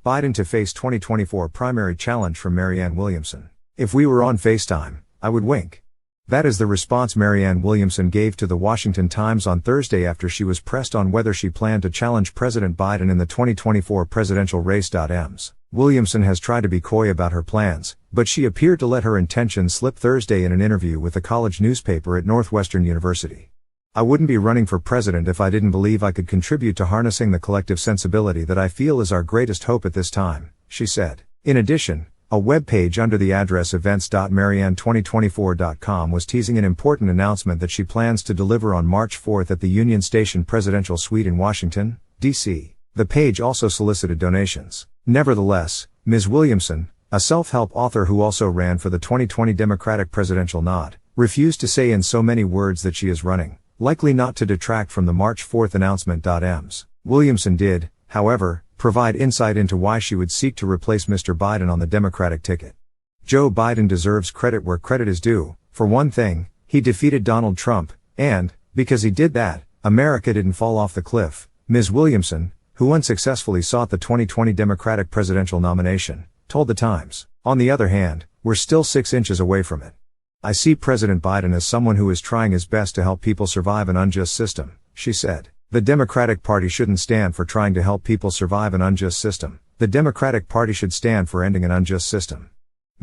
Biden to face 2024 primary challenge from Marianne Williamson. If we were on FaceTime, I would wink. That is the response Marianne Williamson gave to the Washington Times on Thursday after she was pressed on whether she planned to challenge President Biden in the 2024 presidential race.Ms. Williamson has tried to be coy about her plans, but she appeared to let her intentions slip Thursday in an interview with the college newspaper at Northwestern University. "I wouldn't be running for president if I didn't believe I could contribute to harnessing the collective sensibility that I feel is our greatest hope at this time," she said. In addition, a web page under the address events.marianne2024.com was teasing an important announcement that she plans to deliver on March 4 at the Union Station Presidential Suite in Washington, D.C. The page also solicited donations. Nevertheless, Ms. Williamson, a self-help author who also ran for the 2020 Democratic presidential nod, refused to say in so many words that she is running, likely not to detract from the March 4 announcement.Ms. Williamson did, however, provide insight into why she would seek to replace Mr. Biden on the Democratic ticket. "Joe Biden deserves credit where credit is due. For one thing, he defeated Donald Trump, and, because he did that, America didn't fall off the cliff," Ms. Williamson, who unsuccessfully sought the 2020 Democratic presidential nomination, told The Times. "On the other hand, we're still 6 inches away from it. I see President Biden as someone who is trying his best to help people survive an unjust system," she said. "The Democratic Party shouldn't stand for trying to help people survive an unjust system. The Democratic Party should stand for ending an unjust system."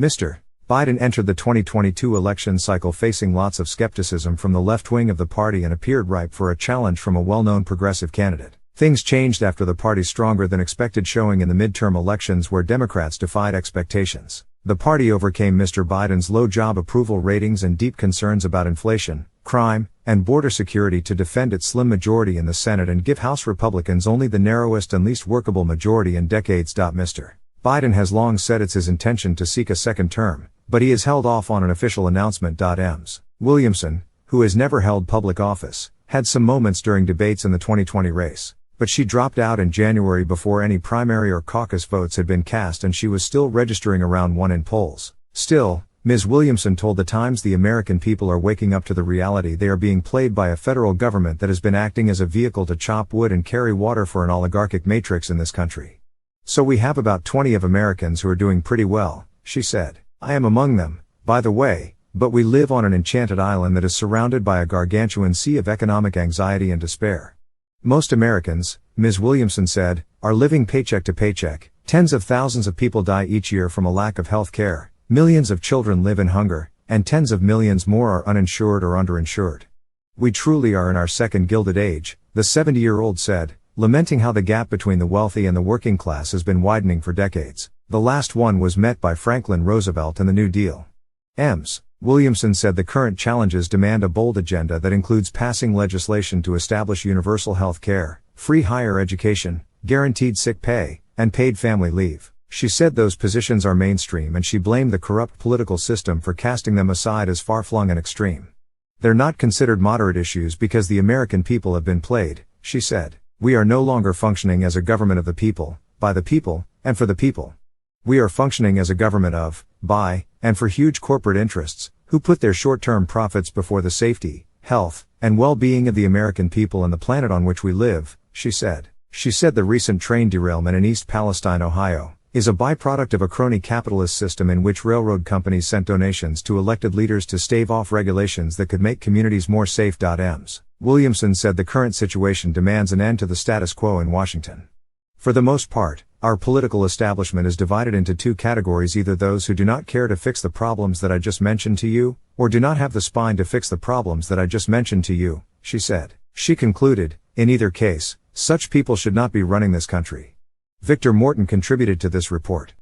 Mr. Biden entered the 2022 election cycle facing lots of skepticism from the left wing of the party and appeared ripe for a challenge from a well-known progressive candidate. Things changed after the party's stronger than expected showing in the midterm elections where Democrats defied expectations. The party overcame Mr. Biden's low job approval ratings and deep concerns about inflation, crime, and border security to defend its slim majority in the Senate and give House Republicans only the narrowest and least workable majority in decades. Mr. Biden has long said it's his intention to seek a second term, but he has held off on an official announcement. Ms. Williamson, who has never held public office, had some moments during debates in the 2020 race. But she dropped out in January before any primary or caucus votes had been cast and she was still registering around 1 in polls. Still, Ms. Williamson told The Times the American people are waking up to the reality they are being played by a federal government that has been acting as a vehicle to chop wood and carry water for an oligarchic matrix in this country. "So we have about 20 of Americans who are doing pretty well," she said. "I am among them, by the way, but we live on an enchanted island that is surrounded by a gargantuan sea of economic anxiety and despair. Most Americans," Ms. Williamson said, "are living paycheck to paycheck. Tens of thousands of people die each year from a lack of health care, millions of children live in hunger, and tens of millions more are uninsured or underinsured. We truly are in our second Gilded Age," the 70-year-old said, lamenting how the gap between the wealthy and the working class has been widening for decades. The last one was met by Franklin Roosevelt and the New Deal. Ms. Williamson said the current challenges demand a bold agenda that includes passing legislation to establish universal health care, free higher education, guaranteed sick pay, and paid family leave. She said those positions are mainstream and she blamed the corrupt political system for casting them aside as far-flung and extreme. "They're not considered moderate issues because the American people have been played," she said. "We are no longer functioning as a government of the people, by the people, and for the people. We are functioning as a government of, by, and for huge corporate interests, who put their short-term profits before the safety, health, and well-being of the American people and the planet on which we live," she said. She said the recent train derailment in East Palestine, Ohio, is a byproduct of a crony capitalist system in which railroad companies sent donations to elected leaders to stave off regulations that could make communities more safe. Ms. Williamson said the current situation demands an end to the status quo in Washington. "For the most part, our political establishment is divided into 2 categories: either those who do not care to fix the problems that I just mentioned to you, or do not have the spine to fix the problems that I just mentioned to you," she said. She concluded, "In either case, such people should not be running this country." Victor Morton contributed to this report.